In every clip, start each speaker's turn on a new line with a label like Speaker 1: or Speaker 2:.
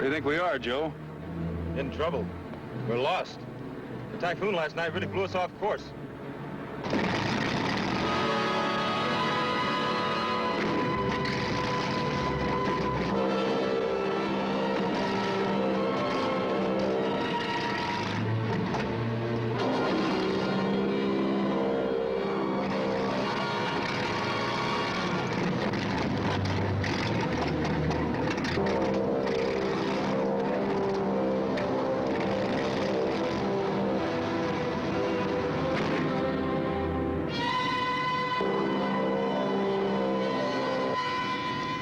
Speaker 1: Where do you think we are, Joe?
Speaker 2: In trouble. We're lost. The typhoon last night really blew us off course.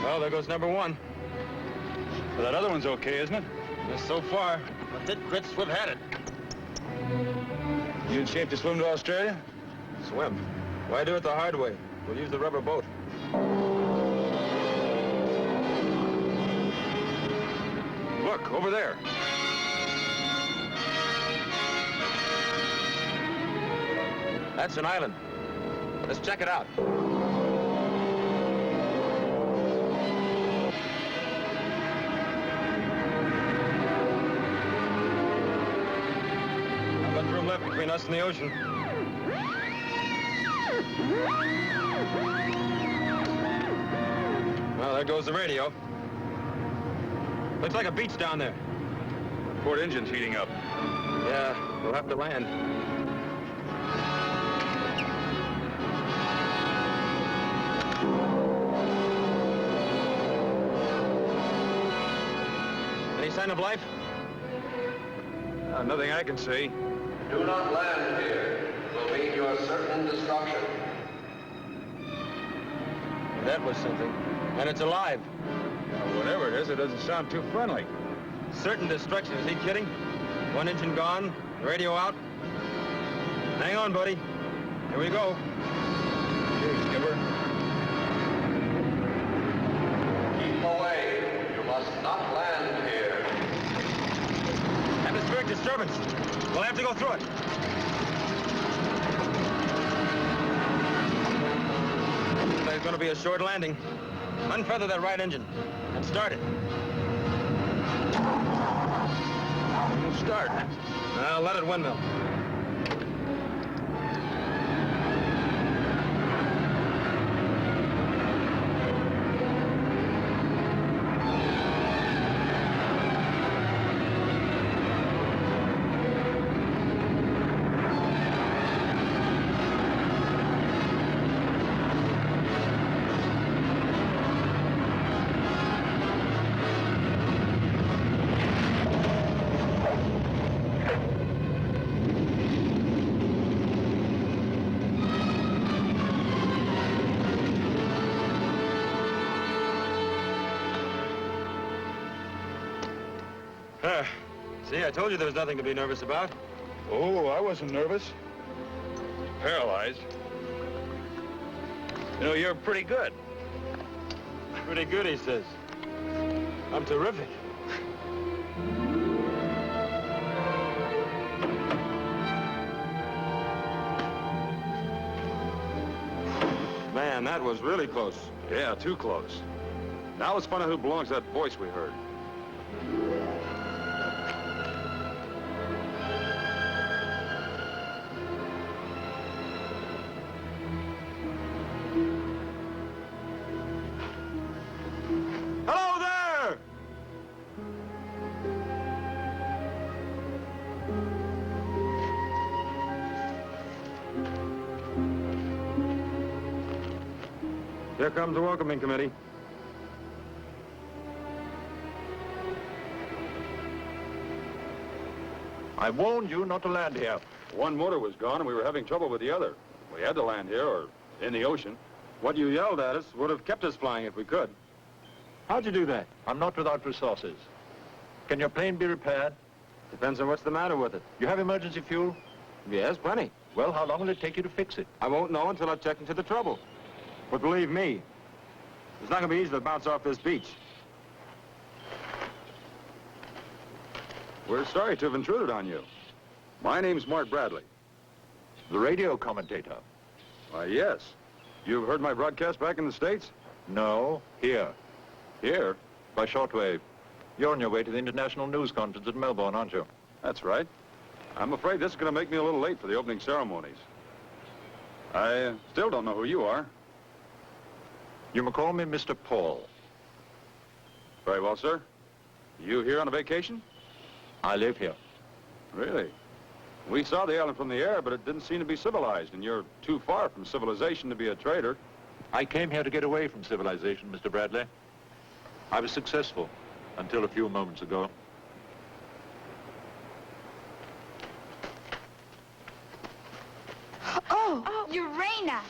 Speaker 2: Well, there goes number one.
Speaker 1: Well, that other one's okay, isn't it?
Speaker 2: Just so far. But that Grit Swift had it.
Speaker 1: You in shape to swim to Australia?
Speaker 2: Swim? Why do it the hard way? We'll use the rubber boat.
Speaker 1: Look, over there.
Speaker 2: That's an island. Let's check it out. Left between us and the ocean. Well, there goes the radio. Looks like a beach down there.
Speaker 1: Port engine's heating up.
Speaker 2: Yeah, we'll have to land. Any sign of life?
Speaker 1: Nothing I can see.
Speaker 3: Do not land here. Will mean your certain destruction.
Speaker 2: That was something. And it's alive.
Speaker 1: Whatever it is, it doesn't sound too friendly.
Speaker 2: Certain destruction. Is he kidding? One engine gone, radio out. Hang on, buddy. Here we go.
Speaker 1: Here, skipper.
Speaker 3: Keep away. You must not land here.
Speaker 2: Atmospheric disturbance. We'll have to go through it. There's going to be a short landing. Unfeather that right engine and start it.
Speaker 1: Start.
Speaker 2: Now let it windmill. See, I told you there was nothing to be nervous about.
Speaker 1: Oh, I wasn't nervous. Paralyzed. You know, you're pretty good.
Speaker 2: Pretty good, he says. I'm terrific. Man, that was really close.
Speaker 1: Yeah, too close. Now let's find out who belongs to that voice we heard.
Speaker 2: Hello there! Here comes the welcoming committee.
Speaker 4: I warned you not to land here.
Speaker 1: One motor was gone and we were having trouble with the other. We had to land here or in the ocean.
Speaker 2: What you yelled at us would have kept us flying if we could. How'd you do that?
Speaker 4: I'm not without resources. Can your plane be repaired?
Speaker 2: Depends on what's the matter with it.
Speaker 4: You have emergency fuel?
Speaker 2: Yes, plenty.
Speaker 4: Well, how long will it take you to fix it?
Speaker 2: I won't know until I've checked into the trouble. But believe me, it's not going to be easy to bounce off this beach.
Speaker 1: We're sorry to have intruded on you. My name's Mart Bradley.
Speaker 4: The radio commentator.
Speaker 1: Why, yes. You've heard my broadcast back in the States?
Speaker 4: No, here.
Speaker 1: Here?
Speaker 4: By shortwave. You're on your way to the International News Conference at Melbourne, aren't you?
Speaker 1: That's right. I'm afraid this is going to make me a little late for the opening ceremonies. I still don't know who you are.
Speaker 4: You may call me Mr. Paul.
Speaker 1: Very well, sir. You here on a vacation?
Speaker 4: I live here.
Speaker 1: Really? We saw the island from the air, but it didn't seem to be civilized, and you're too far from civilization to be a trader.
Speaker 4: I came here to get away from civilization, Mr. Bradley. I was successful until a few moments ago.
Speaker 5: Oh, Urena!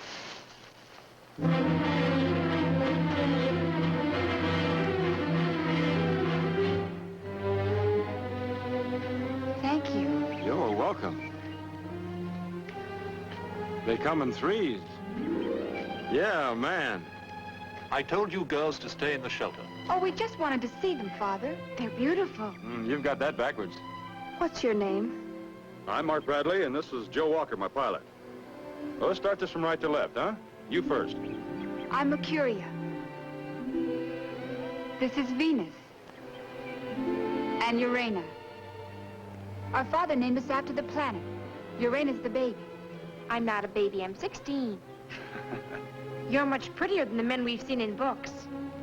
Speaker 5: Thank you.
Speaker 2: You're welcome. They come in threes. Yeah, man.
Speaker 4: I told you girls to stay in the shelter.
Speaker 5: Oh, we just wanted to see them, Father. They're beautiful.
Speaker 2: You've got that backwards.
Speaker 5: What's your name?
Speaker 1: I'm Mark Bradley, and this is Joe Walker, my pilot. Well, let's start this from right to left, huh? You first.
Speaker 5: I'm Mercuria. This is Venus. And Urena. Our father named us after the planet. Urena's the baby.
Speaker 6: I'm not a baby, I'm 16. You're much prettier than the men we've seen in books.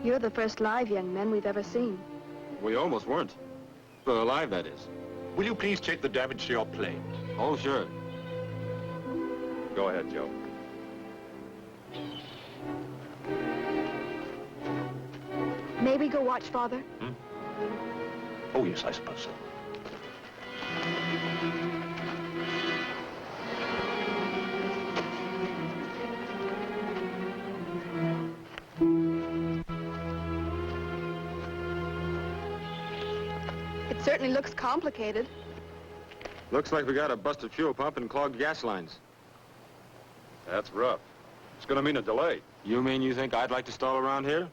Speaker 5: You're the first live young men we've ever seen.
Speaker 2: We almost weren't. Well, alive, that is.
Speaker 4: Will you please check the damage to your plane?
Speaker 2: Oh, sure.
Speaker 1: Go ahead, Joe.
Speaker 5: May we go watch Father?
Speaker 4: Oh, yes, I suppose so.
Speaker 5: It certainly looks complicated.
Speaker 2: Looks like we got a busted fuel pump and clogged gas lines.
Speaker 1: That's rough. It's going to mean a delay.
Speaker 2: You mean you think I'd like to stall around here?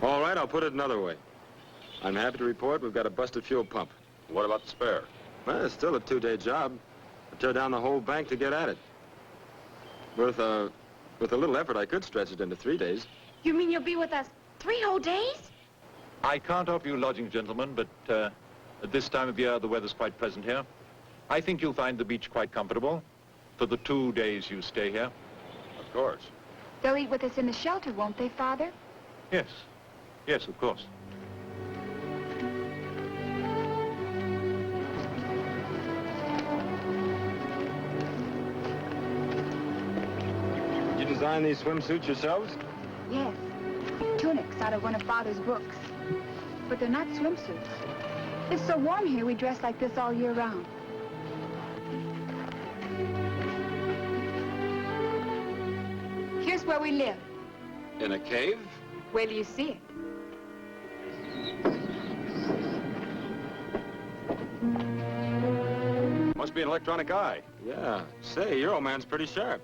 Speaker 2: All right, I'll put it another way. I'm happy to report we've got a busted fuel pump.
Speaker 1: What about the spare?
Speaker 2: Well, it's still a 2-day job. I tear down the whole bank to get at it. With a little effort, I could stretch it into 3 days.
Speaker 6: You mean you'll be with us 3 whole days?
Speaker 4: I can't offer you lodging, gentlemen, but at this time of year, the weather's quite pleasant here. I think you'll find the beach quite comfortable for the 2 days you stay here.
Speaker 1: Of course.
Speaker 5: They'll eat with us in the shelter, won't they, Father?
Speaker 4: Yes. Yes, of course.
Speaker 2: Did you design these swimsuits yourselves?
Speaker 5: Yes. Tunics out of one of Father's books. But they're not swimsuits. It's so warm here, we dress like this all year round. Here's where we live.
Speaker 2: In a cave?
Speaker 5: Wait till you see it.
Speaker 1: Must be an electronic eye.
Speaker 2: Yeah. Say, your old man's pretty sharp.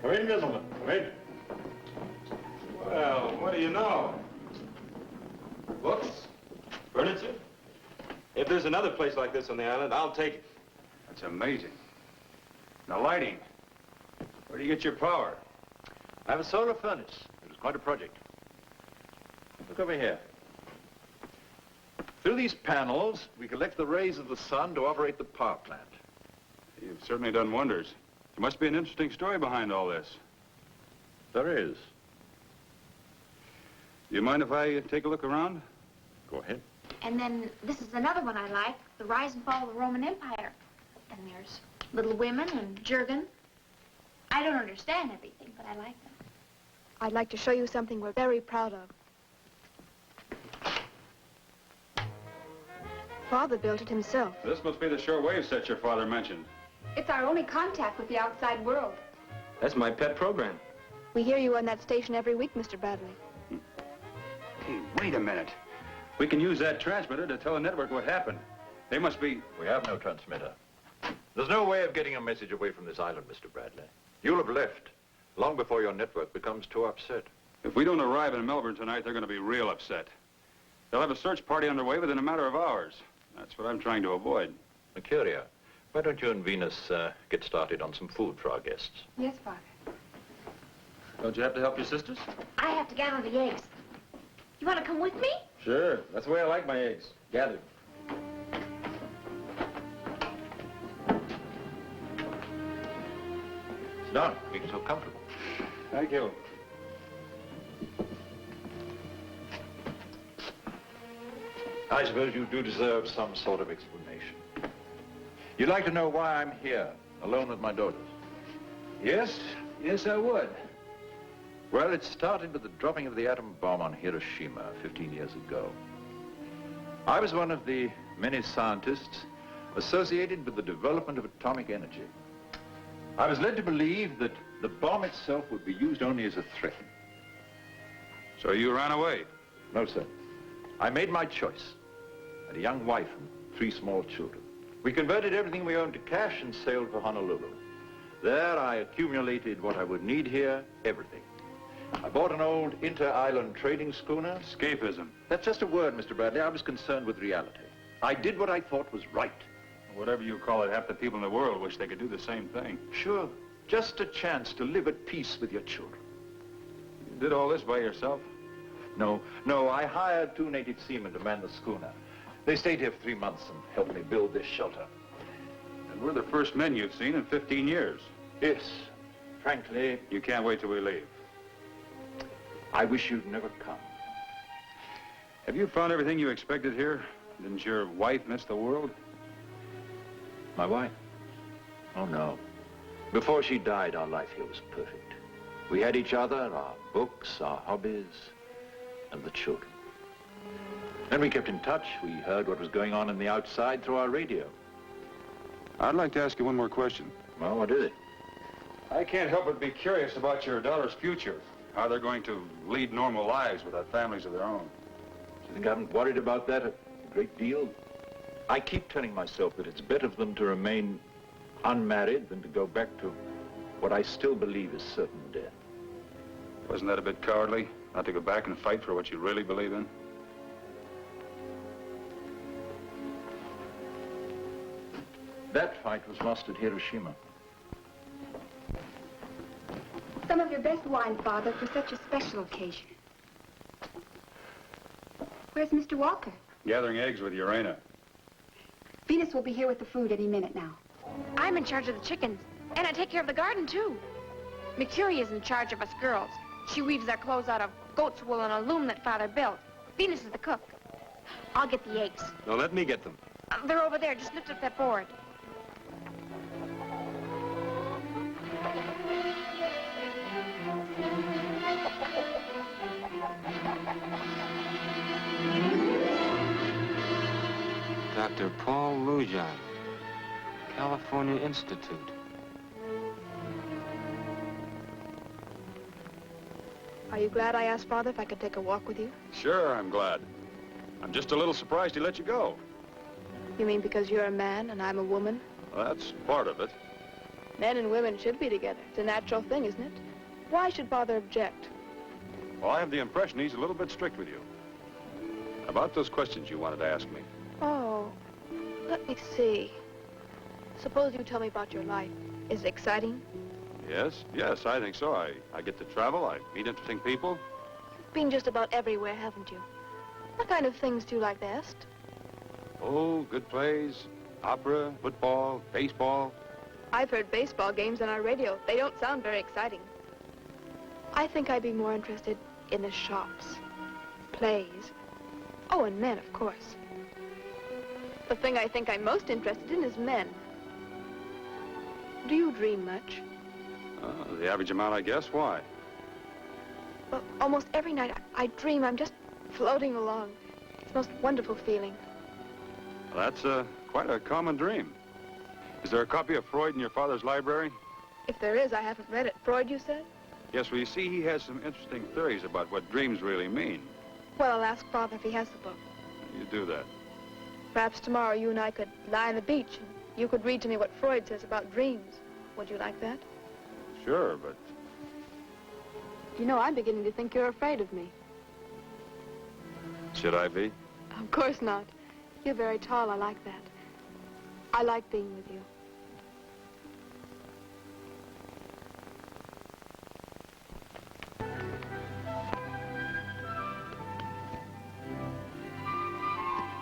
Speaker 4: Come in, gentlemen. Come in.
Speaker 2: Well, what do you know? Books? Furniture? If there's another place like this on the island, I'll take it.
Speaker 1: That's amazing. The lighting. Where do you get your power?
Speaker 4: I have a solar furnace. It was quite a project. Look over here. Through these panels, we collect the rays of the sun to operate the power plant.
Speaker 1: You've certainly done wonders. There must be an interesting story behind all this.
Speaker 4: There is.
Speaker 1: Do you mind if I take a look around?
Speaker 4: Go ahead.
Speaker 6: And then this is another one I like, The Rise and Fall of the Roman Empire. And there's Little Women and Jurgen. I don't understand everything, but I like them.
Speaker 5: I'd like to show you something we're very proud of. Father built it himself.
Speaker 1: This must be the shortwave set your father mentioned.
Speaker 5: It's our only contact with the outside world.
Speaker 2: That's my pet program.
Speaker 5: We hear you on that station every week, Mr. Bradley.
Speaker 1: Hey, wait a minute. We can use that transmitter to tell the network what happened. They must be...
Speaker 4: We have no transmitter. There's no way of getting a message away from this island, Mr. Bradley. You'll have left long before your network becomes too upset.
Speaker 1: If we don't arrive in Melbourne tonight, they're going to be real upset. They'll have a search party underway within a matter of hours. That's what I'm trying to avoid.
Speaker 4: Mercuria, Why don't you and Venus get started on some food for our guests?
Speaker 5: Yes, Father.
Speaker 2: Don't you have to help your sisters?
Speaker 6: I have to gather the eggs. You want to come with me?
Speaker 2: Sure. That's the way I like my eggs. Gathered.
Speaker 4: Sit down. Make yourself comfortable.
Speaker 1: Thank you.
Speaker 4: I suppose you do deserve some sort of explanation. You'd like to know why I'm here, alone with my daughters?
Speaker 1: Yes? Yes, I would.
Speaker 4: Well, it started with the dropping of the atom bomb on Hiroshima 15 years ago. I was one of the many scientists associated with the development of atomic energy. I was led to believe that the bomb itself would be used only as a threat.
Speaker 1: So you ran away?
Speaker 4: No, sir. I made my choice. I had a young wife and 3 small children. We converted everything we owned to cash and sailed for Honolulu. There I accumulated what I would need here, everything. I bought an old inter-island trading schooner.
Speaker 1: Escapism.
Speaker 4: That's just a word, Mr. Bradley. I was concerned with reality. I did what I thought was right.
Speaker 1: Whatever you call it, half the people in the world wish they could do the same thing.
Speaker 4: Sure, just a chance to live at peace with your children.
Speaker 1: You did all this by yourself?
Speaker 4: No, I hired 2 native seamen to man the schooner. They stayed here for 3 months and helped me build this shelter.
Speaker 1: And we're the first men you've seen in 15 years.
Speaker 4: Yes, frankly,
Speaker 1: You can't wait till we leave.
Speaker 4: I wish you'd never come.
Speaker 1: Have you found everything you expected here? Didn't your wife miss the world?
Speaker 4: My wife? Oh, no. Before she died, our life here was perfect. We had each other, our books, our hobbies, and the children. Then we kept in touch. We heard what was going on in the outside through our radio.
Speaker 1: I'd like to ask you one more question.
Speaker 4: Well, what is it?
Speaker 1: I can't help but be curious about your daughter's future. How they're going to lead normal lives without families of their own.
Speaker 4: Do you think I haven't worried about that a great deal? I keep telling myself that it's better for them to remain unmarried than to go back to what I still believe is certain death.
Speaker 1: Wasn't that a bit cowardly, not to go back and fight for what you really believe in?
Speaker 4: That fight was lost at Hiroshima.
Speaker 5: Some of your best wine, Father, for such a special occasion. Where's Mr. Walker?
Speaker 1: Gathering eggs with Urena.
Speaker 5: Venus will be here with the food any minute now.
Speaker 6: I'm in charge of the chickens, and I take care of the garden, too. Mercury is in charge of us girls. She weaves our clothes out of goat's wool and a loom that Father built. Venus is the cook. I'll get the eggs.
Speaker 2: No, let me get them.
Speaker 6: They're over there. Just lift up that board.
Speaker 7: Dr. Paul Lujan, California Institute.
Speaker 8: Are you glad I asked Father if I could take a walk with you?
Speaker 1: Sure, I'm glad. I'm just a little surprised he let you go.
Speaker 8: You mean because you're a man and I'm a woman?
Speaker 1: Well, that's part of it.
Speaker 8: Men and women should be together. It's a natural thing, isn't it? Why should Father object?
Speaker 1: Well, I have the impression he's a little bit strict with you. About those questions you wanted to ask me.
Speaker 8: Oh, let me see. Suppose you tell me about your life. Is it exciting?
Speaker 1: Yes, I think so. I get to travel, I meet interesting people.
Speaker 8: You've been just about everywhere, haven't you? What kind of things do you like best?
Speaker 1: Oh, good plays, opera, football, baseball.
Speaker 8: I've heard baseball games on our radio. They don't sound very exciting. I think I'd be more interested in the shops, plays. Oh, and men, of course. The thing I think I'm most interested in is men. Do you dream much?
Speaker 1: The average amount, I guess. Why?
Speaker 8: Well, almost every night I dream I'm just floating along. It's the most wonderful feeling.
Speaker 1: Well, that's quite a common dream. Is there a copy of Freud in your father's library?
Speaker 8: If there is, I haven't read it. Freud, you said?
Speaker 1: Yes, well, you see, he has some interesting theories about what dreams really mean.
Speaker 8: Well, I'll ask Father if he has the book.
Speaker 1: You do that.
Speaker 8: Perhaps tomorrow you and I could lie on the beach and you could read to me what Freud says about dreams. Would you like that?
Speaker 1: Sure, but...
Speaker 8: You know, I'm beginning to think you're afraid of me.
Speaker 1: Should I be?
Speaker 8: Of course not. You're very tall. I like that. I like being with you.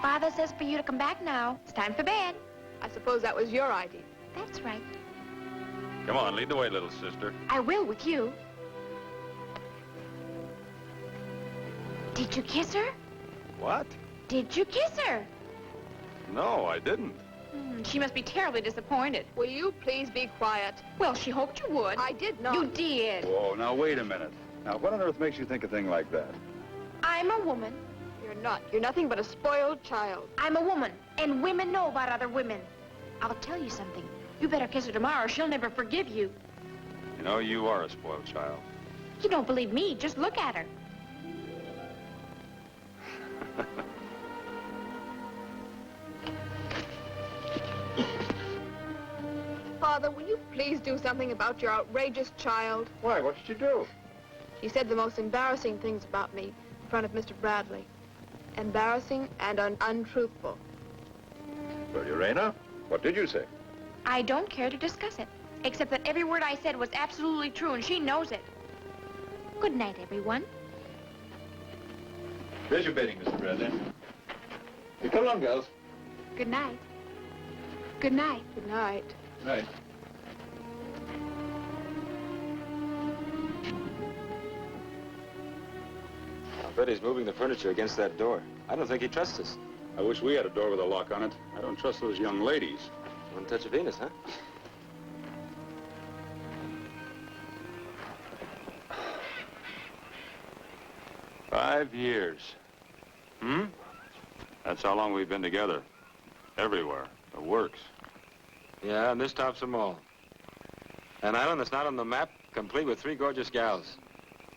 Speaker 6: Father says for you to come back now. It's time for bed.
Speaker 8: I suppose that was your idea.
Speaker 6: That's right.
Speaker 1: Come on, lead the way, little sister.
Speaker 6: I will with you. Did you kiss her?
Speaker 1: What?
Speaker 6: Did you kiss her?
Speaker 1: No, I didn't.
Speaker 6: She must be terribly disappointed.
Speaker 8: Will you please be quiet?
Speaker 6: Well, she hoped you would.
Speaker 8: I did not.
Speaker 6: You did.
Speaker 1: Whoa, now wait a minute. Now, what on earth makes you think a thing like that?
Speaker 6: I'm a woman.
Speaker 8: You're not. You're nothing but a spoiled child.
Speaker 6: I'm a woman, and women know about other women. I'll tell you something. You better kiss her tomorrow or she'll never forgive you.
Speaker 1: You know, you are a spoiled child.
Speaker 6: You don't believe me, just look at her.
Speaker 8: Father, will you please do something about your outrageous child?
Speaker 4: Why, what did you do?
Speaker 8: He said the most embarrassing things about me in front of Mr. Bradley. Embarrassing and untruthful.
Speaker 4: Well, Urena, what did you say?
Speaker 6: I don't care to discuss it, except that every word I said was absolutely true, and she knows it. Good night, everyone.
Speaker 4: There's your bedding, Mr. Bradley. You come along, girls.
Speaker 5: Good night. Good night.
Speaker 8: Good night.
Speaker 4: Right.
Speaker 2: I bet he's moving the furniture against that door. I don't think he trusts us.
Speaker 1: I wish we had a door with a lock on it. I don't trust those young ladies.
Speaker 2: One touch of Venus, huh?
Speaker 1: 5 years. Hmm? That's how long we've been together. Everywhere. The works.
Speaker 2: Yeah, and this tops them all. An island that's not on the map, complete with 3 gorgeous gals.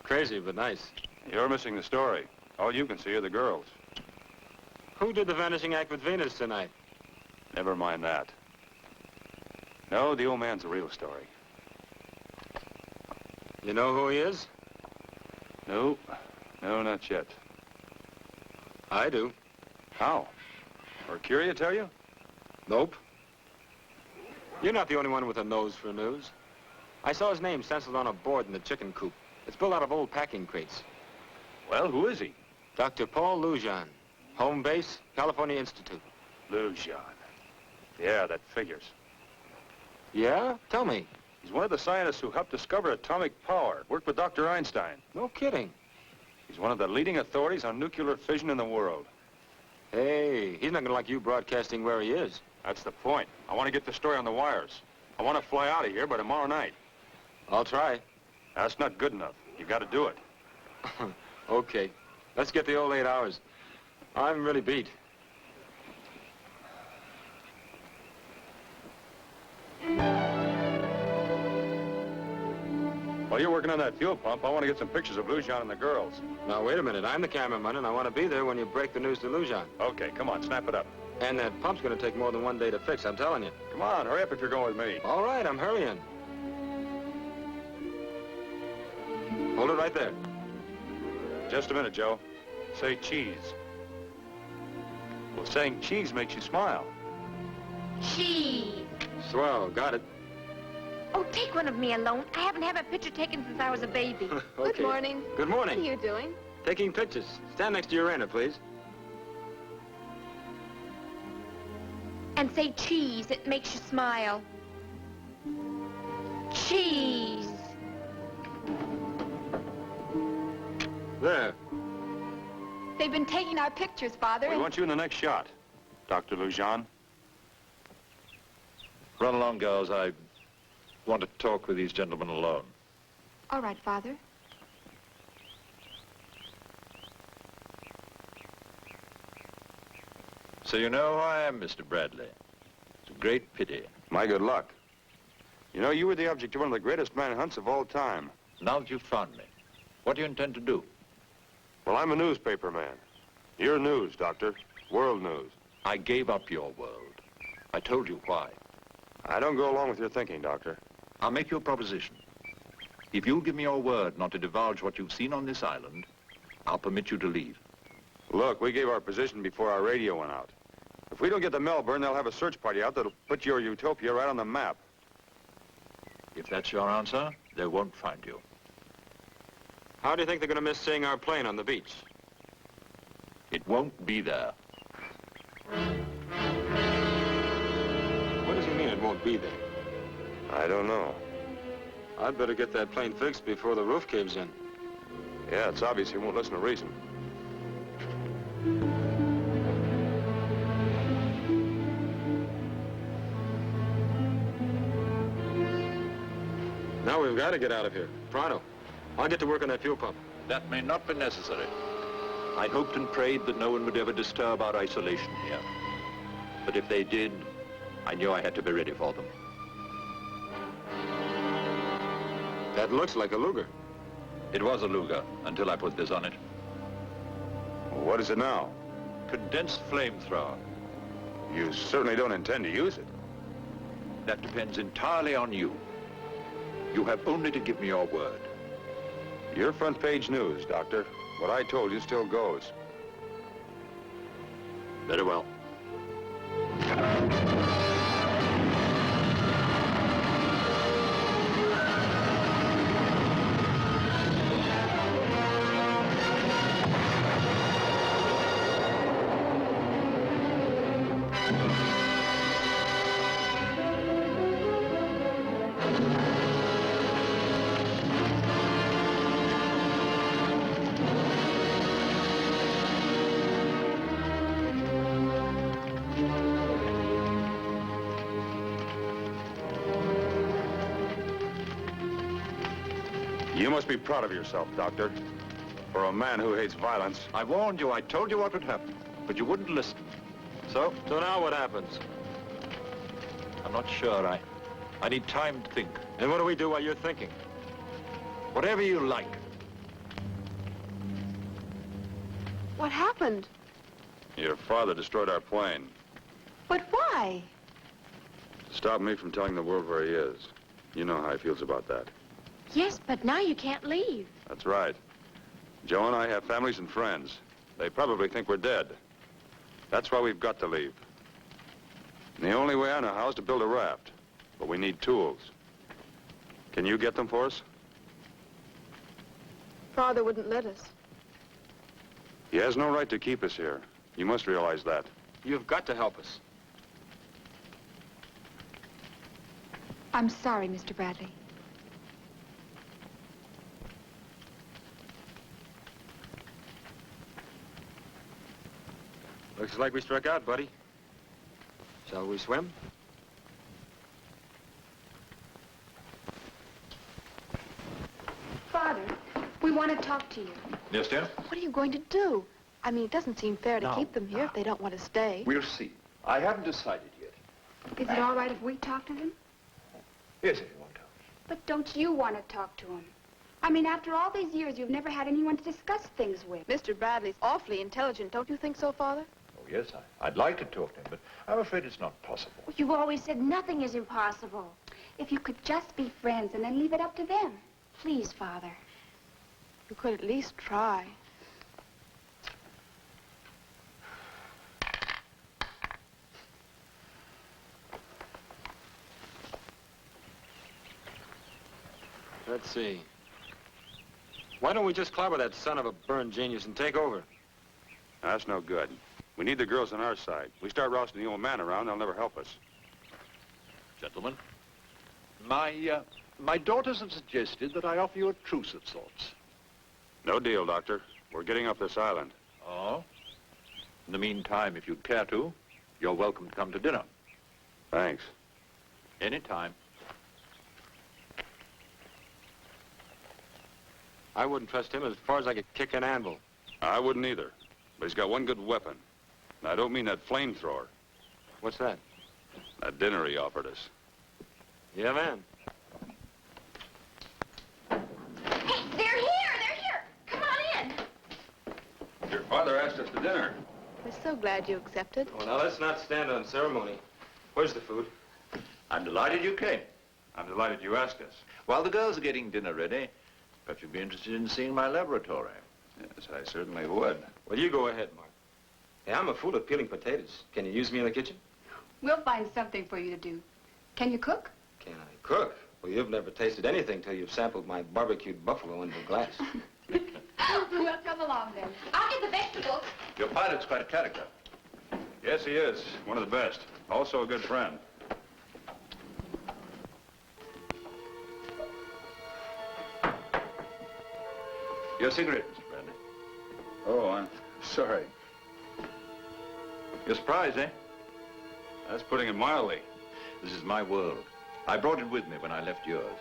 Speaker 2: Crazy, but nice.
Speaker 1: You're missing the story. All you can see are the girls.
Speaker 2: Who did the vanishing act with Venus tonight?
Speaker 1: Never mind that. No, the old man's the real story.
Speaker 2: You know who he is?
Speaker 1: No. No, not yet.
Speaker 2: I do.
Speaker 1: How? Mercuria tell you?
Speaker 2: Nope. You're not the only one with a nose for news. I saw his name stenciled on a board in the chicken coop. It's built out of old packing crates.
Speaker 1: Well, who is he?
Speaker 2: Dr. Paul Lujan. Home base, California Institute.
Speaker 1: Lujan. Yeah, that figures.
Speaker 2: Yeah? Tell me.
Speaker 1: He's one of the scientists who helped discover atomic power. Worked with Dr. Einstein.
Speaker 2: No kidding.
Speaker 1: He's one of the leading authorities on nuclear fission in the world.
Speaker 2: Hey, he's not gonna like you broadcasting where he is.
Speaker 1: That's the point. I want to get the story on the wires. I want to fly out of here by tomorrow night.
Speaker 2: I'll try.
Speaker 1: That's not good enough. You got to do it.
Speaker 2: Okay. Let's get the old 8 hours. I'm really beat.
Speaker 1: While you're working on that fuel pump, I want to get some pictures of Lujan and the girls.
Speaker 2: Now, wait a minute. I'm the cameraman, and I want to be there when you break the news to Lujan.
Speaker 1: Okay, come on, snap it up.
Speaker 2: And that pump's going to take more than 1 day to fix, I'm telling you.
Speaker 1: Come on, hurry up if you're going with me.
Speaker 2: All right, I'm hurrying. Hold it right there.
Speaker 1: Just a minute, Joe. Say cheese. Well, saying cheese makes you smile.
Speaker 6: Cheese.
Speaker 2: Swell, got it.
Speaker 6: Oh, take one of me alone. I haven't had my picture taken since I was a baby.
Speaker 2: Okay.
Speaker 8: Good morning.
Speaker 2: Good
Speaker 8: What are
Speaker 2: morning.
Speaker 8: you doing?
Speaker 2: Taking pictures. Stand next to Urena, please.
Speaker 6: And say cheese. It makes you smile. Cheese.
Speaker 2: There.
Speaker 5: They've been taking our pictures, Father.
Speaker 1: We want you in the next shot, Dr. Lujan.
Speaker 4: Run along, girls. I want to talk with these gentlemen alone.
Speaker 5: All right, Father.
Speaker 4: So you know who I am, Mr. Bradley. It's a great pity.
Speaker 1: My good luck. You know, you were the object of one of the greatest manhunts of all time.
Speaker 4: Now that you've found me, what do you intend to do?
Speaker 1: Well, I'm a newspaper man. You're news, Doctor. World news.
Speaker 4: I gave up your world. I told you why.
Speaker 1: I don't go along with your thinking, Doctor.
Speaker 4: I'll make you a proposition. If you'll give me your word not to divulge what you've seen on this island, I'll permit you to leave.
Speaker 1: Look, we gave our position before our radio went out. If we don't get to Melbourne, they'll have a search party out that'll put your utopia right on the map.
Speaker 4: If that's your answer, they won't find you.
Speaker 2: How do you think they're going to miss seeing our plane on the beach?
Speaker 4: It won't be there.
Speaker 2: What does he mean it won't be there?
Speaker 1: I don't know.
Speaker 2: I'd better get that plane fixed before the roof caves in.
Speaker 1: Yeah, it's obvious he won't listen to reason.
Speaker 2: Now we've got to get out of here. Pronto. I'll get to work on that fuel pump.
Speaker 4: That may not be necessary. I hoped and prayed that no one would ever disturb our isolation here. But if they did, I knew I had to be ready for them.
Speaker 2: That looks like a Luger.
Speaker 4: It was a Luger until I put this on it.
Speaker 1: What is it now?
Speaker 4: Condensed flamethrower.
Speaker 1: You certainly don't intend to use it.
Speaker 4: That depends entirely on you. You have only to give me your word.
Speaker 1: Your front page news, Doctor. What I told you still goes.
Speaker 4: Very well.
Speaker 1: You must be proud of yourself, Doctor. For a man who hates violence.
Speaker 4: I warned you. I told you what would happen. But you wouldn't listen. So
Speaker 2: now what happens?
Speaker 4: I'm not sure. I need time to think.
Speaker 2: And what do we do while you're thinking?
Speaker 4: Whatever you like.
Speaker 8: What happened?
Speaker 1: Your father destroyed our plane.
Speaker 5: But why?
Speaker 1: To stop me from telling the world where he is. You know how he feels about that.
Speaker 6: Yes, but now you can't leave.
Speaker 1: That's right. Joe and I have families and friends. They probably think we're dead. That's why we've got to leave. And the only way I know how is to build a raft. But we need tools. Can you get them for us?
Speaker 8: Father wouldn't let us.
Speaker 1: He has no right to keep us here. You must realize that.
Speaker 2: You've got to help us.
Speaker 5: I'm sorry, Mr. Bradley.
Speaker 2: Looks like we struck out, buddy. Shall we swim?
Speaker 5: Father, we want to talk to you.
Speaker 4: Yes, dear?
Speaker 8: What are you going to do? I mean, it doesn't seem fair to keep them here if they don't want to stay.
Speaker 4: We'll see. I haven't decided yet.
Speaker 5: Is it all right if we talk to them?
Speaker 4: Yes, if you want to.
Speaker 5: But don't you want to talk to them? I mean, after all these years, you've never had anyone to discuss things with.
Speaker 8: Mr. Bradley's awfully intelligent. Don't you think so, Father?
Speaker 4: Oh, yes, I'd like to talk to him, but I'm afraid it's not possible.
Speaker 6: You've always said nothing is impossible.
Speaker 5: If you could just be friends and then leave it up to them.
Speaker 6: Please, Father.
Speaker 8: You could at least try.
Speaker 2: Let's see. Why don't we just clobber that son of a burned genius and take over?
Speaker 1: That's no good. We need the girls on our side. We start rousting the old man around, they'll never help us.
Speaker 4: Gentlemen, my daughters have suggested that I offer you a truce of sorts.
Speaker 1: No deal, Doctor. We're getting off this island.
Speaker 4: Oh? In the meantime, if you'd care to, you're welcome to come to dinner.
Speaker 1: Thanks.
Speaker 4: Anytime.
Speaker 2: I wouldn't trust him as far as I could kick an anvil.
Speaker 1: I wouldn't either. But he's got one good weapon. And I don't mean that flamethrower.
Speaker 2: What's that?
Speaker 1: That dinner he offered us.
Speaker 2: Yeah, man.
Speaker 6: Hey, they're here! They're here! Come on in!
Speaker 1: Your father asked us to dinner.
Speaker 8: We're so glad you accepted.
Speaker 2: Well, now, let's not stand on ceremony. Where's the food?
Speaker 4: I'm delighted you came.
Speaker 1: I'm delighted you asked us.
Speaker 4: While the girls are getting dinner ready, perhaps you'd be interested in seeing my laboratory.
Speaker 1: Yes, I certainly would.
Speaker 2: Well, you go ahead, Mark. Hey, I'm a fool at peeling potatoes. Can you use me in the kitchen?
Speaker 5: We'll find something for you to do. Can you cook?
Speaker 2: Can I cook? Well, you've never tasted anything till you've sampled my barbecued buffalo under glass.
Speaker 5: Well, come along then.
Speaker 6: I'll get the vegetables.
Speaker 4: Your pilot's quite a character.
Speaker 1: Yes, he is. One of the best. Also a good friend.
Speaker 4: Your cigarette, Mr. Bradley.
Speaker 1: Oh, I'm sorry.
Speaker 4: You're surprised, eh?
Speaker 1: That's putting it mildly.
Speaker 4: This is my world. I brought it with me when I left yours.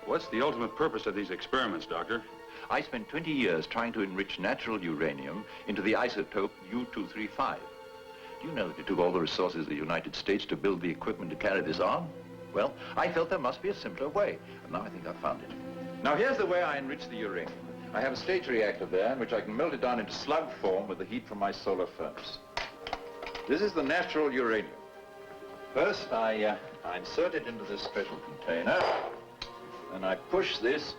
Speaker 1: What's the ultimate purpose of these experiments, Doctor?
Speaker 4: I spent 20 years trying to enrich natural uranium into the isotope U-235. Do you know that it took all the resources of the United States to build the equipment to carry this on? Well, I felt there must be a simpler way, and now I think I've found it. Now, here's the way I enrich the uranium. I have a stage reactor there in which I can melt it down into slug form with the heat from my solar furnace. This is the natural uranium. First, I insert it into this special container, and I push this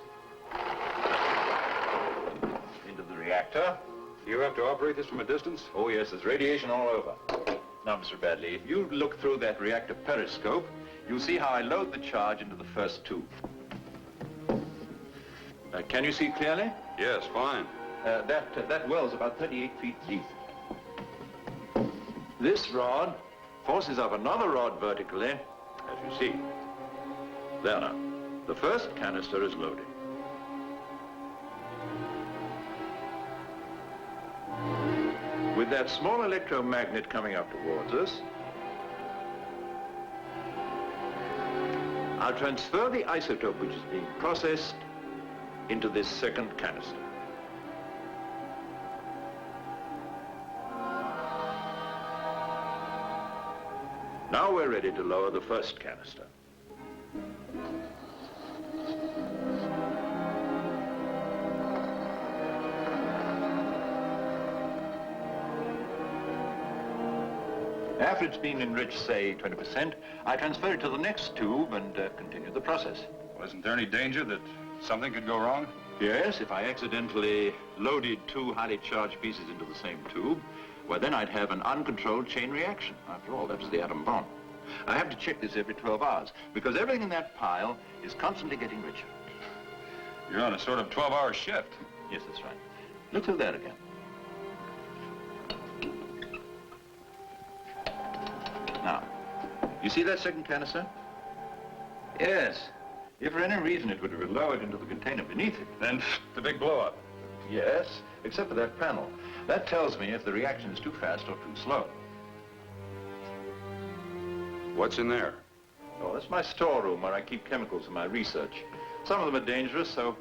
Speaker 4: into the reactor.
Speaker 1: You have to operate this from a distance?
Speaker 4: Oh, yes, there's radiation all over. Now, Mr. Bradley, if you look through that reactor periscope, you'll see how I load the charge into the first tube. Can you see clearly?
Speaker 1: Yes, fine.
Speaker 4: That well's about 38 feet deep. This rod forces up another rod vertically, as you see. There now. The first canister is loaded. With that small electromagnet coming up towards us, I'll transfer the isotope which is being processed into this second canister. Now we're ready to lower the first canister. After it's been enriched, say, 20%, I transfer it to the next tube and continue the process.
Speaker 1: Well, isn't there any danger that something could go wrong?
Speaker 4: Yes, if I accidentally loaded two highly charged pieces into the same tube, well, then I'd have an uncontrolled chain reaction. After all, that was the atom bomb. I have to check this every 12 hours, because everything in that pile is constantly getting richer.
Speaker 1: You're on a sort of 12-hour shift.
Speaker 4: Yes, that's right. Look through that again. Now, you see that second canister? Yes. If for any reason it would have been lowered into the container beneath it.
Speaker 1: Then the big blow-up.
Speaker 4: Yes, except for that panel. That tells me if the reaction is too fast or too slow.
Speaker 1: What's in there?
Speaker 4: Oh, that's my storeroom where I keep chemicals for my research. Some of them are dangerous, so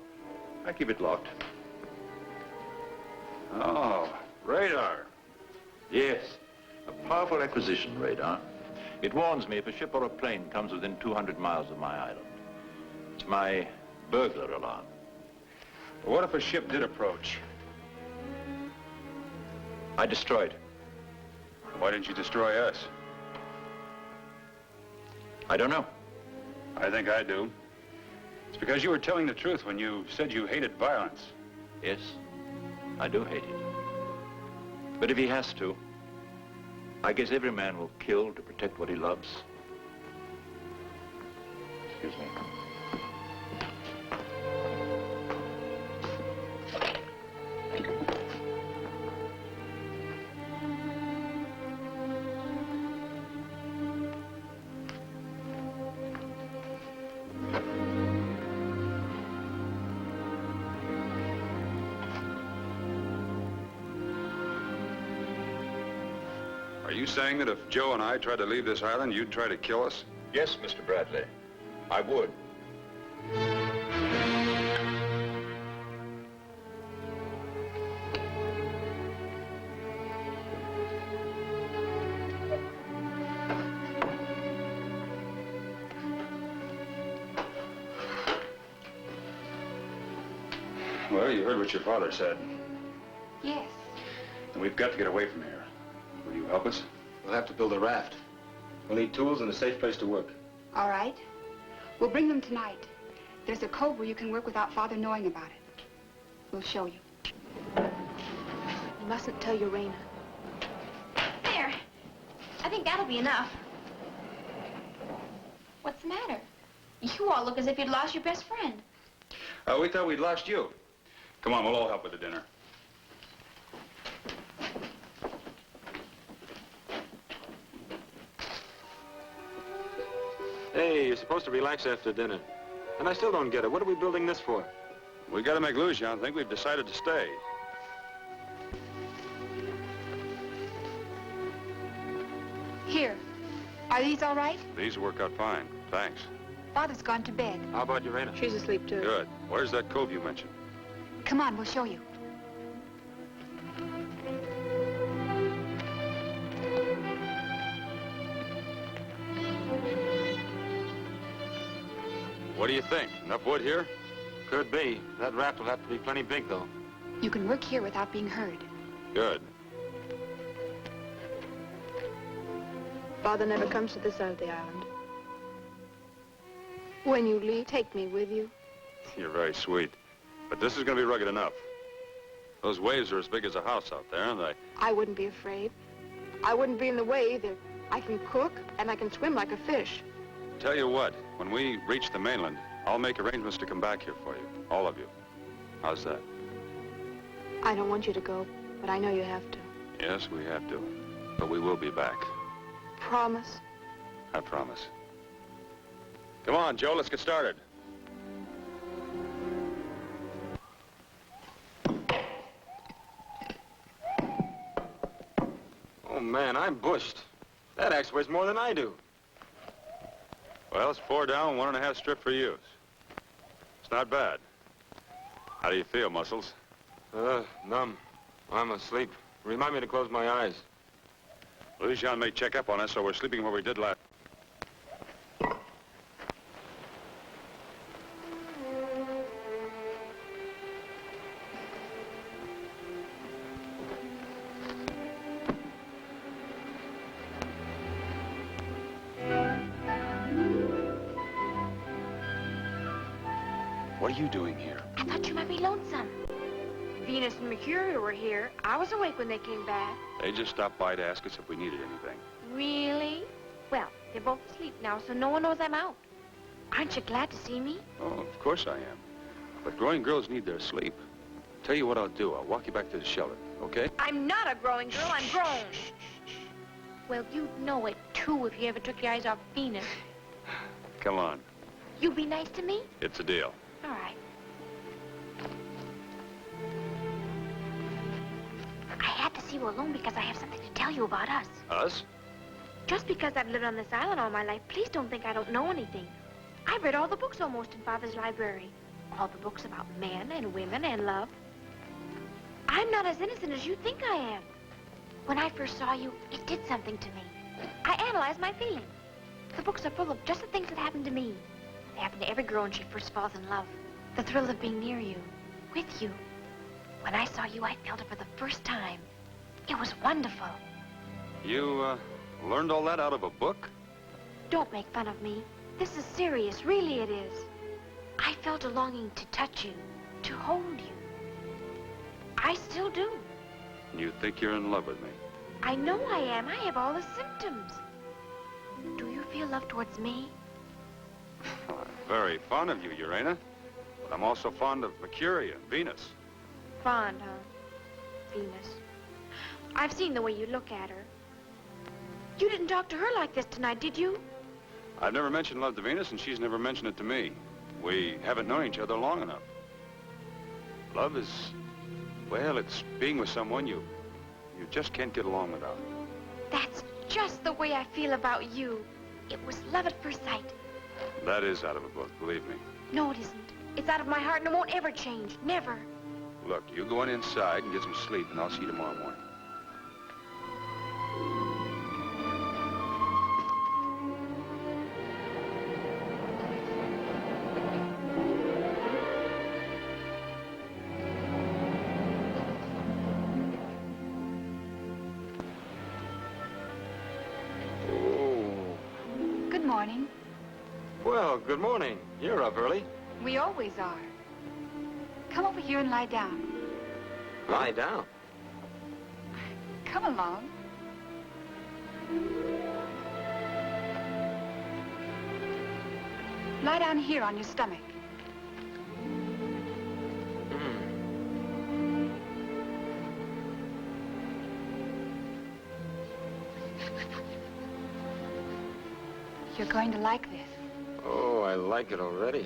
Speaker 4: I keep it locked.
Speaker 1: Oh, radar.
Speaker 4: Yes, a powerful acquisition radar. It warns me if a ship or a plane comes within 200 miles of my island. It's my burglar alarm.
Speaker 1: But what if a ship did approach?
Speaker 4: I destroyed it.
Speaker 1: Why didn't you destroy us?
Speaker 4: I don't know.
Speaker 1: I think I do. It's because you were telling the truth when you said you hated violence.
Speaker 4: Yes, I do hate it. But if he has to, I guess every man will kill to protect what he loves. Excuse me.
Speaker 1: Are you saying that if Joe and I tried to leave this island, you'd try to kill us?
Speaker 4: Yes, Mr. Bradley. I would.
Speaker 1: Well, you heard what your father said.
Speaker 5: Yes.
Speaker 1: And we've got to get away from here. Will you help us?
Speaker 2: We'll have to build a raft. We'll need tools and a safe place to work.
Speaker 5: All right. We'll bring them tonight. There's a cove where you can work without Father knowing about it. We'll show you.
Speaker 8: You mustn't tell Urena.
Speaker 6: There. I think that'll be enough. What's the matter? You all look as if you'd lost your best friend.
Speaker 1: We thought we'd lost you. Come on, we'll all help with the dinner.
Speaker 2: Hey, you're supposed to relax after dinner. And I still don't get it. What are we building this for?
Speaker 1: We gotta make Lujan think we've decided to stay.
Speaker 5: Here. Are these all right?
Speaker 1: These work out fine. Thanks.
Speaker 5: Father's gone to bed.
Speaker 2: How about Urena?
Speaker 8: She's asleep, too.
Speaker 1: Good. Where's that cove you mentioned?
Speaker 5: Come on, we'll show you.
Speaker 1: What do you think? Enough wood here?
Speaker 2: Could be. That raft will have to be plenty big, though.
Speaker 5: You can work here without being heard.
Speaker 1: Good.
Speaker 8: Father never comes to this side of the island. When you leave, take me with you.
Speaker 1: You're very sweet. But this is gonna be rugged enough. Those waves are as big as a house out there, and
Speaker 8: I wouldn't be afraid. I wouldn't be in the way either. I can cook, and I can swim like a fish.
Speaker 1: tell you what, when we reach the mainland, I'll make arrangements to come back here for you. All of you. How's that?
Speaker 8: I don't want you to go, but I know you have to.
Speaker 1: Yes, we have to. But we will be back.
Speaker 8: Promise?
Speaker 1: I promise. Come on, Joe, let's get started.
Speaker 2: Oh, man, I'm bushed. That axe weighs more than I do.
Speaker 1: Well, it's 4 down, 1.5 strip for use. It's not bad. How do you feel, Muscles?
Speaker 2: Numb. I'm asleep. Remind me to close my eyes.
Speaker 1: Lujan may check up on us, so we're sleeping where we did last. What are you doing here?
Speaker 6: I thought you might be lonesome. Venus and Mercury were here. I was awake when they came back.
Speaker 1: They just stopped by to ask us if we needed anything.
Speaker 6: Really? Well, they're both asleep now, so no one knows I'm out. Aren't you glad to see me?
Speaker 1: Oh, of course I am. But growing girls need their sleep. Tell you what I'll do. I'll walk you back to the shelter, okay?
Speaker 6: I'm not a growing girl. I'm grown. Well, you'd know it, too, if you ever took your eyes off Venus.
Speaker 1: Come on.
Speaker 6: You be nice to me?
Speaker 1: It's a deal.
Speaker 6: All right. I had to see you alone because I have something to tell you about us.
Speaker 1: Us?
Speaker 6: Just because I've lived on this island all my life, please don't think I don't know anything. I've read all the books almost in Father's library. All the books about men and women and love. I'm not as innocent as you think I am. When I first saw you, it did something to me. I analyzed my feelings. The books are full of just the things that happened to me. They happen to every girl when she first falls in love. The thrill of being near you, with you. When I saw you, I felt it for the first time. It was wonderful.
Speaker 1: You, learned all that out of a book?
Speaker 6: Don't make fun of me. This is serious, really it is. I felt a longing to touch you, to hold you. I still do.
Speaker 1: You think you're in love with me?
Speaker 6: I know I am. I have all the symptoms. Do you feel love towards me?
Speaker 1: I'm very fond of you, Urena. But I'm also fond of Mercury and Venus.
Speaker 6: Fond, huh? Venus. I've seen the way you look at her. You didn't talk to her like this tonight, did you?
Speaker 1: I've never mentioned love to Venus, and she's never mentioned it to me. We haven't known each other long enough. Love is, well, it's being with someone you just can't get along without.
Speaker 6: That's just the way I feel about you. It was love at first sight.
Speaker 1: That is out of a book, believe me.
Speaker 6: No, it isn't. It's out of my heart and it won't ever change. Never.
Speaker 1: Look, you go on inside and get some sleep, and I'll see you tomorrow morning.
Speaker 5: Good morning.
Speaker 2: Well, good morning. You're up early.
Speaker 5: We always are. Come over here and lie down.
Speaker 2: Lie down.
Speaker 5: Come along. Lie down here on your stomach. You're going to like this.
Speaker 7: I like it already.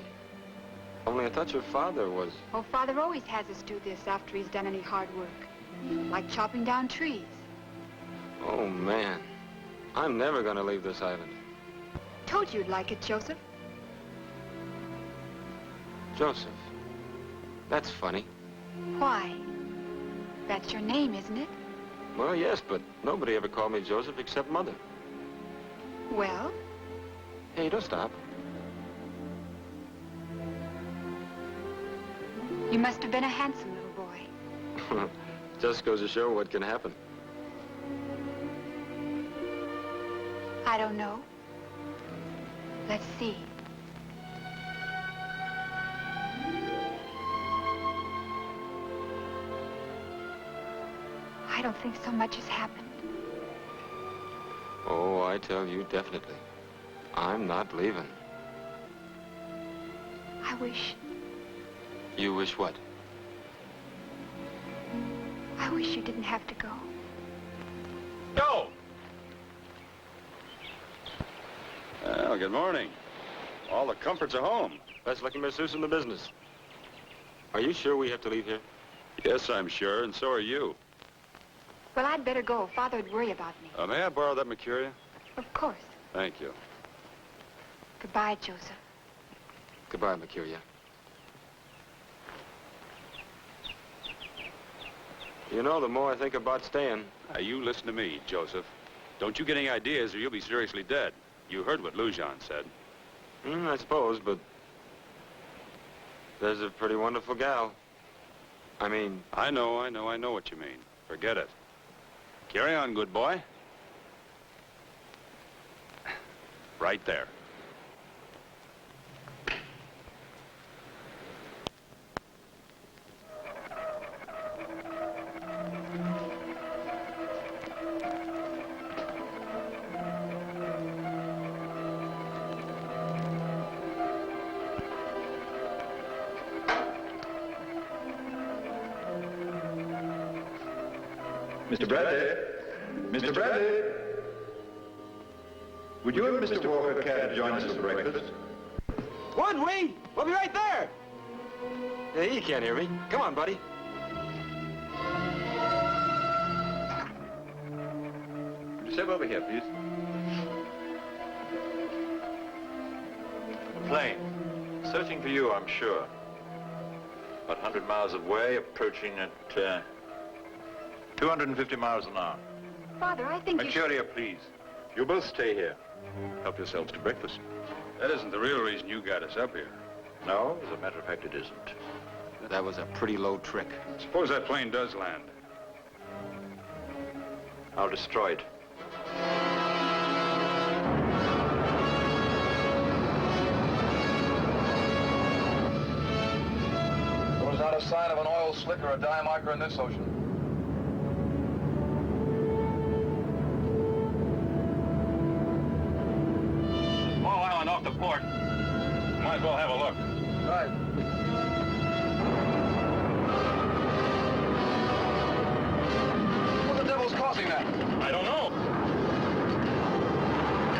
Speaker 7: Only I thought your father was...
Speaker 5: Oh, Father always has us do this after he's done any hard work. Like chopping down trees.
Speaker 7: Oh, man. I'm never gonna leave this island.
Speaker 5: Told you you'd like it, Joseph.
Speaker 7: Joseph. That's funny.
Speaker 5: Why? That's your name, isn't it?
Speaker 7: Well, yes, but nobody ever called me Joseph except Mother.
Speaker 5: Well?
Speaker 7: Hey, don't stop.
Speaker 5: You must have been a handsome little boy.
Speaker 7: Just goes to show what can happen.
Speaker 5: I don't know. Let's see. I don't think so much has happened.
Speaker 7: Oh, I tell you, definitely. I'm not leaving.
Speaker 5: I wish...
Speaker 7: You wish what?
Speaker 5: I wish you didn't have to go.
Speaker 1: Go! Well, good morning. All the comforts are home.
Speaker 7: Best lucky masseuse in the business. Are you sure we have to leave here?
Speaker 1: Yes, I'm sure, and so are you.
Speaker 5: Well, I'd better go. Father'd worry about me.
Speaker 1: May I borrow that Mercuria?
Speaker 5: Of course.
Speaker 1: Thank you.
Speaker 5: Goodbye, Joseph.
Speaker 7: Goodbye, Mercuria. You know, the more I think about staying...
Speaker 1: Now, you listen to me, Joseph. Don't you get any ideas or you'll be seriously dead. You heard what Lujan said.
Speaker 7: I suppose, but... There's a pretty wonderful gal. I mean...
Speaker 1: I know what you mean. Forget it. Carry on, good boy. Right there.
Speaker 4: Mr. Bradley? Mr. Bradley? Would you and Mr. Walker care to join us for breakfast?
Speaker 2: Wood, Wing! We'll be right there!
Speaker 7: Hey, you can't hear me. Come on, buddy.
Speaker 4: Would you step over here, please? A plane. Searching for you, I'm sure. About 100 miles away, approaching at 250 miles an hour.
Speaker 5: Father, I think you should...
Speaker 4: Mercuria, please. You both stay here. Help yourselves to breakfast.
Speaker 1: That isn't the real reason you got us up here.
Speaker 4: No, as a matter of fact, it isn't.
Speaker 7: That was a pretty low trick.
Speaker 1: Suppose that plane does land.
Speaker 4: I'll destroy it.
Speaker 3: There was not a sign of an oil slick or a dye marker in this ocean.
Speaker 1: Small island off the port. Might as well have a look.
Speaker 3: Right. What the devil's causing that?
Speaker 1: I don't know.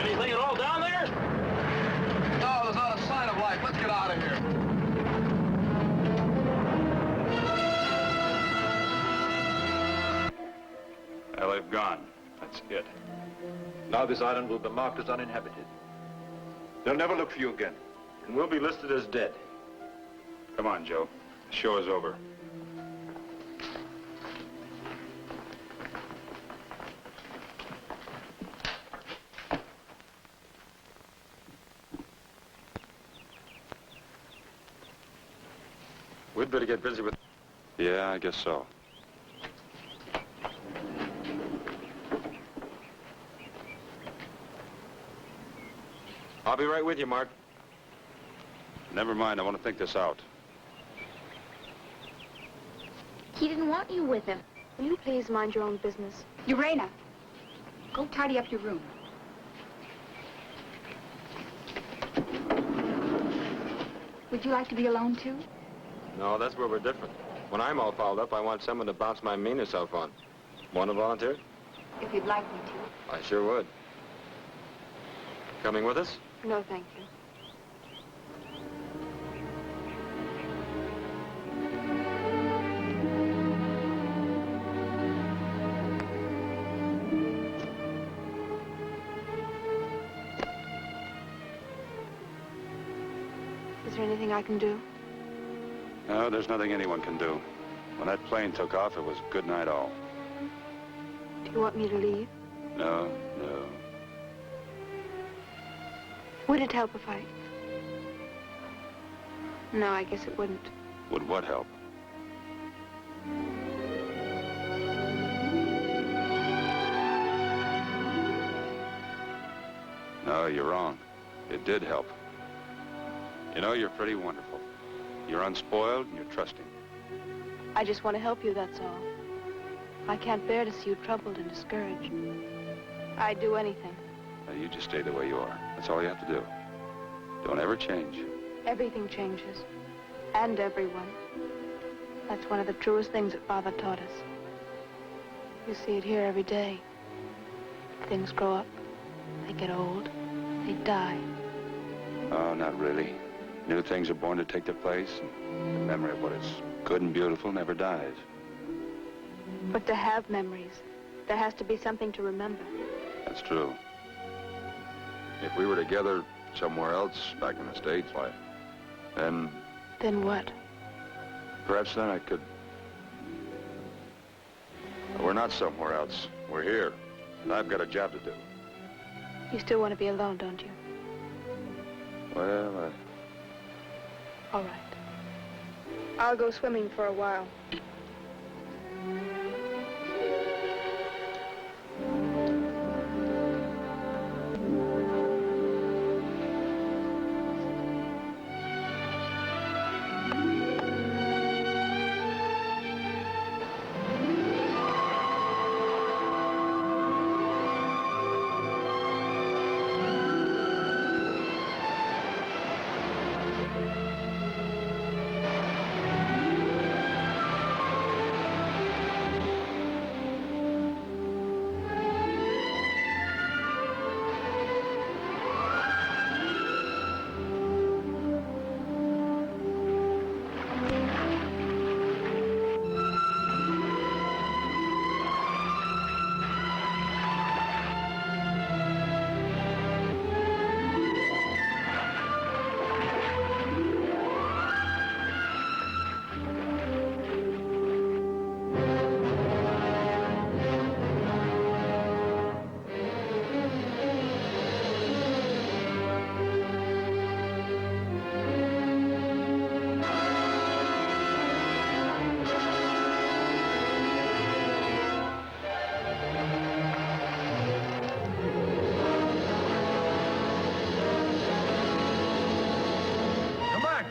Speaker 1: Anything at all down there?
Speaker 3: No, there's not a sign of life. Let's get out of here.
Speaker 1: Well, they've gone. That's it.
Speaker 4: Now this island will be marked as uninhabited. They'll never look for you again.
Speaker 2: And we'll be listed as dead.
Speaker 1: Come on, Joe. The show is over.
Speaker 7: We'd better get busy with...
Speaker 1: Yeah, I guess so.
Speaker 7: I'll be right with you, Mark.
Speaker 1: Never mind, I want to think this out.
Speaker 8: He didn't want you with him. Will you please mind your own business?
Speaker 5: Urena, go tidy up your room. Would you like to be alone, too?
Speaker 7: No, that's where we're different. When I'm all fouled up, I want someone to bounce my meaner self on. Want to volunteer?
Speaker 5: If you'd like me to.
Speaker 7: I sure would. Coming with us?
Speaker 8: No, thank you. there anything I can do?
Speaker 1: No, there's nothing anyone can do. When that plane took off, it was good night all.
Speaker 8: Do you want me to leave?
Speaker 1: No, no.
Speaker 8: Would it help if I... No, I guess it wouldn't.
Speaker 1: Would what help? No, you're wrong. It did help. You know, you're pretty wonderful. You're unspoiled and you're trusting.
Speaker 8: I just want to help you, that's all. I can't bear to see you troubled and discouraged. I'd do anything.
Speaker 1: Now, you just stay the way you are. That's all you have to do. Don't ever change.
Speaker 8: Everything changes. And everyone. That's one of the truest things that Father taught us. You see it here every day. Things grow up. They get old. They die.
Speaker 1: Oh, not really. New things are born to take their place, and the memory of what is good and beautiful never dies.
Speaker 8: But to have memories, there has to be something to remember.
Speaker 1: That's true. If we were together somewhere else, back in the States, why, then
Speaker 8: Then what?
Speaker 1: perhaps then I could... We're not somewhere else. We're here. And I've got a job to do.
Speaker 8: You still want to be alone, don't you?
Speaker 1: Well,
Speaker 8: All right. I'll go swimming for a while.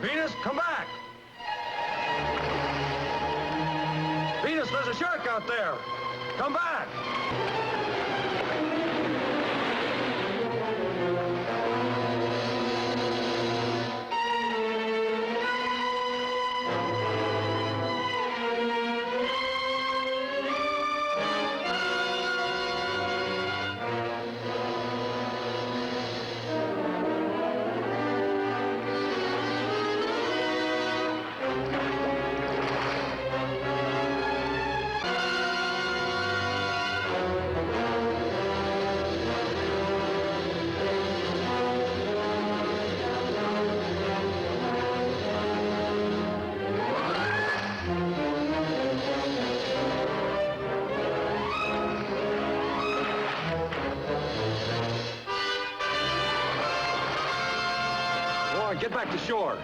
Speaker 2: Venus, come back! Venus, there's a shark out there! Come back! Get back to shore.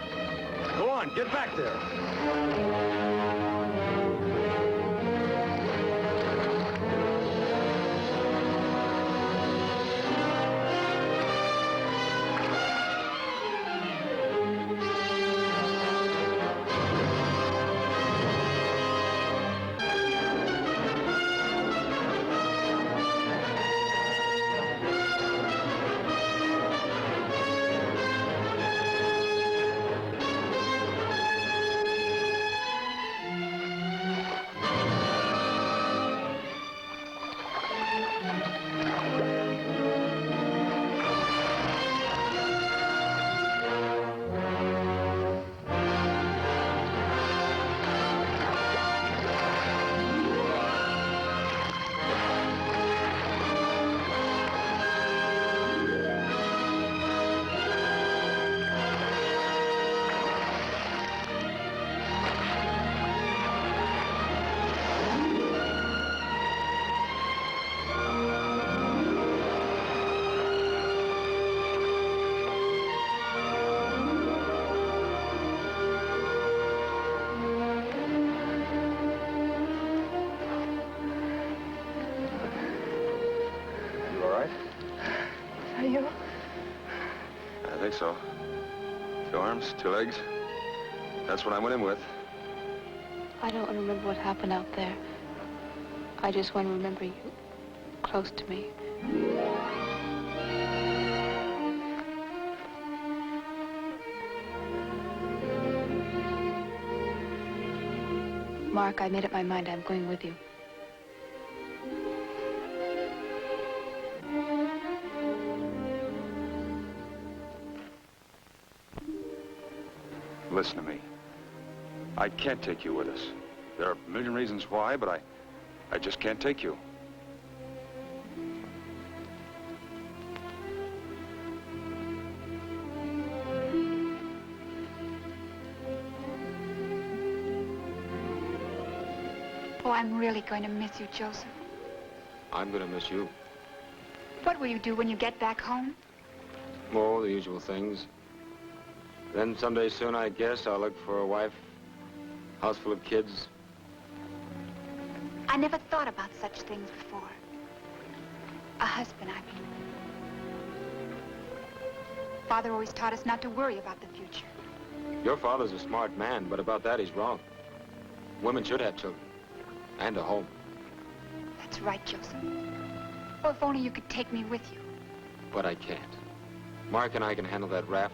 Speaker 2: Go on, get back there.
Speaker 1: think so. 2 arms, 2 legs. That's what I went in with.
Speaker 8: I don't want to remember what happened out there. I just want to remember you close to me. Mark, I made up my mind I'm going with you.
Speaker 1: Listen to me. I can't take you with us. There are a million reasons why, but I just can't take you.
Speaker 5: Oh, I'm really going to miss you, Joseph.
Speaker 7: I'm gonna miss you.
Speaker 5: What will you do when you get back home?
Speaker 7: Oh, the usual things. Then someday soon, I guess, I'll look for a wife, house full of kids.
Speaker 5: I never thought about such things before. A husband, I mean. Father always taught us not to worry about the future.
Speaker 7: Your father's a smart man, but about that, he's wrong. Women should have children. And a home.
Speaker 5: That's right, Joseph. Oh, if only you could take me with you.
Speaker 7: But I can't. Mark and I can handle that raft.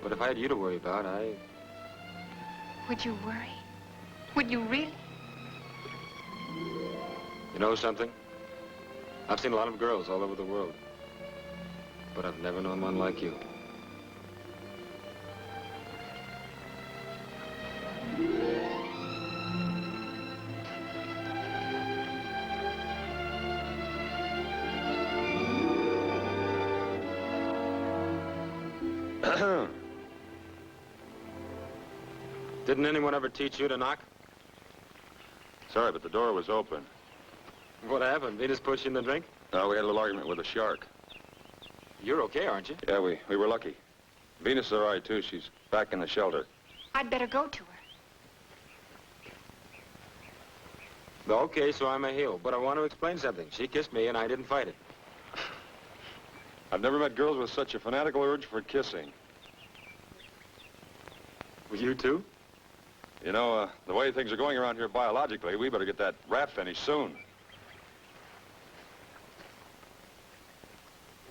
Speaker 7: But if I had you to worry about,
Speaker 5: Would you worry? Would you really?
Speaker 7: You know something? I've seen a lot of girls all over the world. But I've never known one like you. Didn't anyone ever teach you to knock?
Speaker 1: Sorry, but the door was open.
Speaker 7: What happened? Venus pushed you in the drink?
Speaker 1: No, we had a little argument with a shark.
Speaker 7: You're okay, aren't you?
Speaker 1: Yeah, we were lucky. Venus is all right, too. She's back in the shelter.
Speaker 5: I'd better go to her.
Speaker 7: Okay, so I'm a heel. But I want to explain something. She kissed me and I didn't fight it.
Speaker 1: I've never met girls with such a fanatical urge for kissing.
Speaker 7: You too?
Speaker 1: You know, the way things are going around here biologically, we better get that raft finished soon.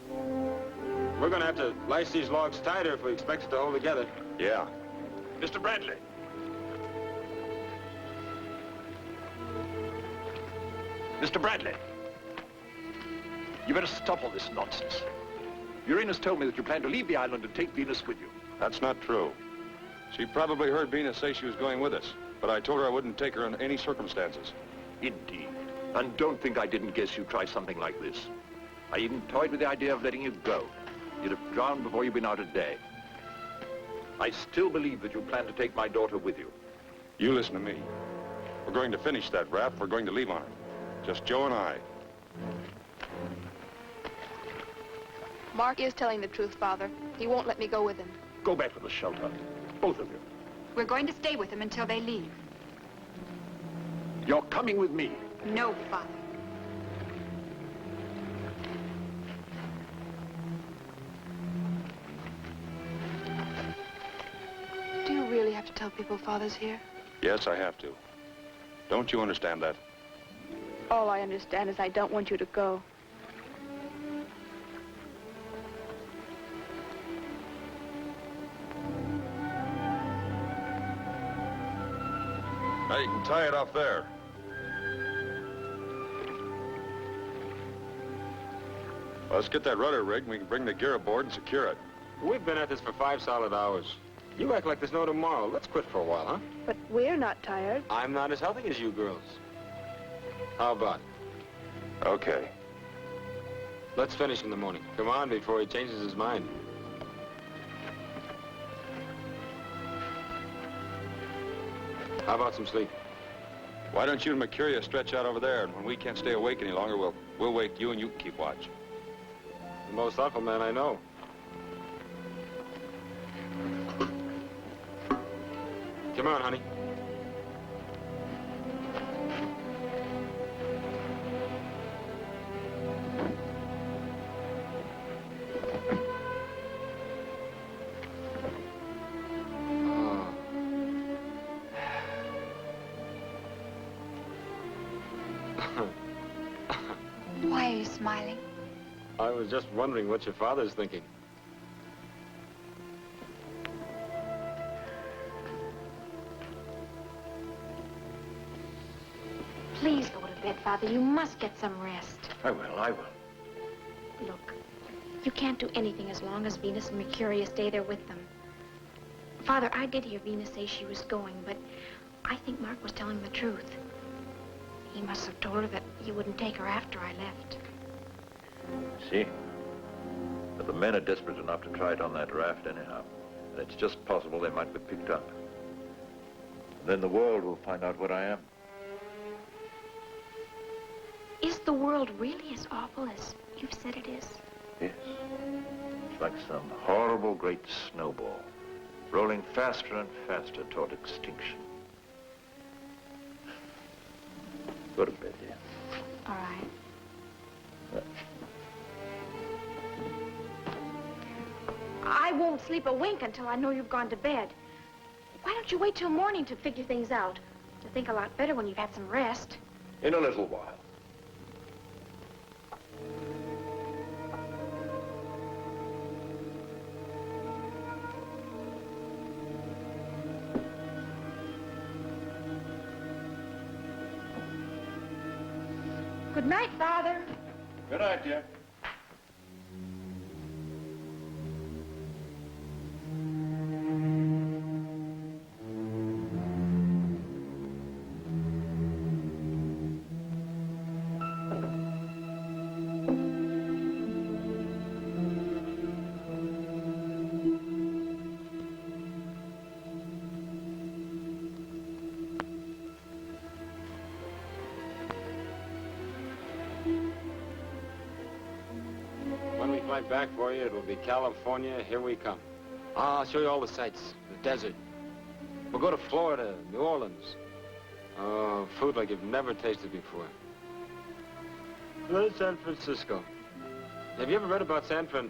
Speaker 7: We're going to have to lace these logs tighter if we expect it to hold together.
Speaker 1: Yeah.
Speaker 3: Mr. Bradley. Mr. Bradley. You better stop all this nonsense. Uranus told me that you plan to leave the island and take Venus with you.
Speaker 1: That's not true. She probably heard Venus say she was going with us, but I told her I wouldn't take her in any circumstances.
Speaker 3: Indeed. And don't think I didn't guess you'd try something like this. I even toyed with the idea of letting you go. You'd have drowned before you'd been out a day. I still believe that you plan to take my daughter with you.
Speaker 1: You listen to me. We're going to finish that raft. We're going to leave on it. Just Joe and I.
Speaker 8: Mark is telling the truth, Father. He won't let me go with him.
Speaker 3: Go back to the shelter. Both of you.
Speaker 5: We're going to stay with them until they leave.
Speaker 3: You're coming with me.
Speaker 5: No, Father.
Speaker 8: Do you really have to tell people Father's here?
Speaker 1: Yes, I have to. Don't you understand that?
Speaker 8: All I understand is I don't want you to go.
Speaker 1: Now you can tie it off there. Well, let's get that rudder rigged and we can bring the gear aboard and secure it.
Speaker 7: We've been at this for 5 solid hours. You act like there's no tomorrow. Let's quit for a while, huh?
Speaker 8: But we're not tired.
Speaker 7: I'm not as healthy as you girls. How about it?
Speaker 1: Okay.
Speaker 7: Let's finish in the morning. Come on, before he changes his mind. How about some sleep?
Speaker 1: Why don't you and Mercuria stretch out over there, and when we can't stay awake any longer, we'll wake you and you can keep watch.
Speaker 7: The most thoughtful man I know. Come on, honey.
Speaker 5: smiling?
Speaker 7: I was just wondering what your father's thinking.
Speaker 6: Please go to bed, Father. You must get some rest.
Speaker 3: I will.
Speaker 6: Look, you can't do anything as long as Venus and Mercurius stay there with them. Father, I did hear Venus say she was going, but I think Mark was telling the truth. He must have told her that he wouldn't take her after I left.
Speaker 3: See? But the men are desperate enough to try it on that raft anyhow. And it's just possible they might be picked up. Then the world will find out what I am.
Speaker 6: Is the world really as awful as you've said it is?
Speaker 3: Yes. It's like some horrible great snowball, rolling faster and faster toward extinction. Go to bed, dear.
Speaker 6: All right. I won't sleep a wink until I know you've gone to bed. Why don't you wait till morning to figure things out? You'll think a lot better when you've had some rest.
Speaker 3: In a little while.
Speaker 6: Good night, Father.
Speaker 3: Good night, dear.
Speaker 7: When we fly back for you, it'll be California. Here we come. I'll show you all the sights, the desert. We'll go to Florida, New Orleans. Oh, food like you've never tasted before. There's San Francisco. Have you ever read about San Fran?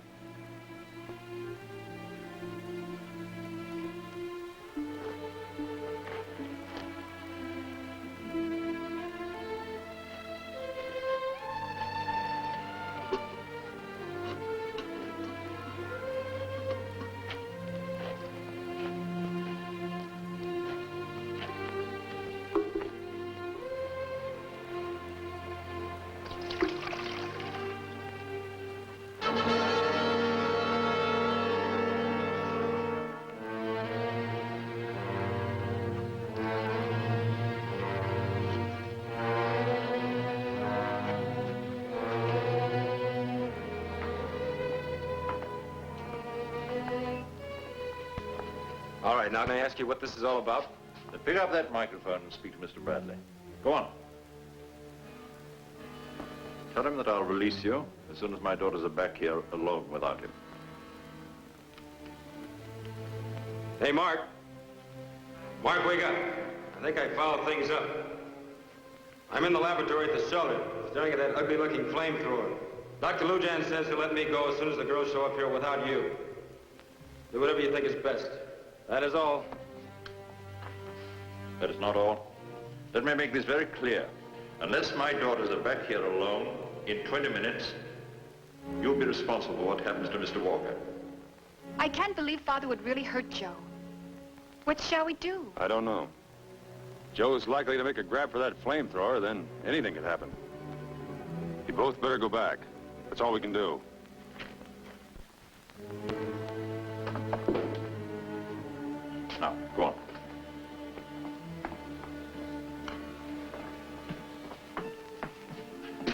Speaker 7: All right, now can I ask you what this is all about?
Speaker 3: Then pick up that microphone and speak to Mr. Bradley. Go on. Tell him that I'll release you as soon as my daughters are back here alone without him.
Speaker 7: Hey, Mark. Mark, wake up. I think I fouled things up. I'm in the laboratory at the shelter, staring at that ugly-looking flamethrower. Dr. Lujan says he'll let me go as soon as the girls show up here without you. Do whatever you think is best. That is all.
Speaker 3: That is not all. Let me make this very clear. Unless my daughters are back here alone in 20 minutes, you'll be responsible for what happens to Mr. Walker.
Speaker 5: I can't believe Father would really hurt Joe. What shall we do?
Speaker 1: I don't know. Joe's likely to make a grab for that flamethrower, then anything could happen. You both better go back. That's all we can do.
Speaker 3: Now, go on.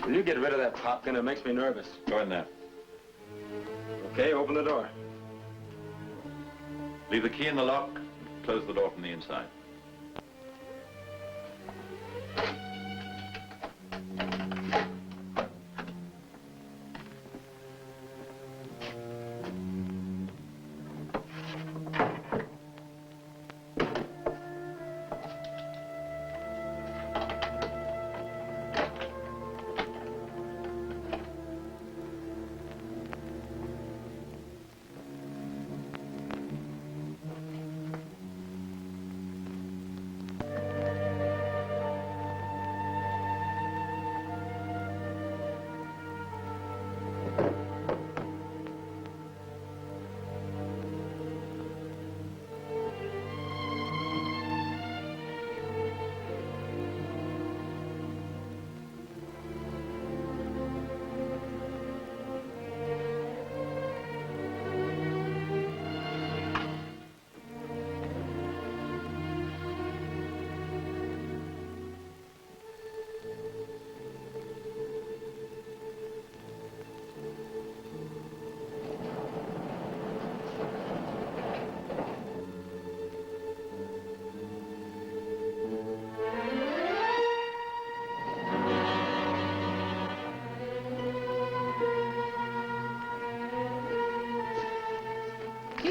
Speaker 7: Will you get rid of that popkin? It makes me nervous.
Speaker 3: Go in there.
Speaker 7: Okay, open the door.
Speaker 3: Leave the key in the lock. Close the door from the inside.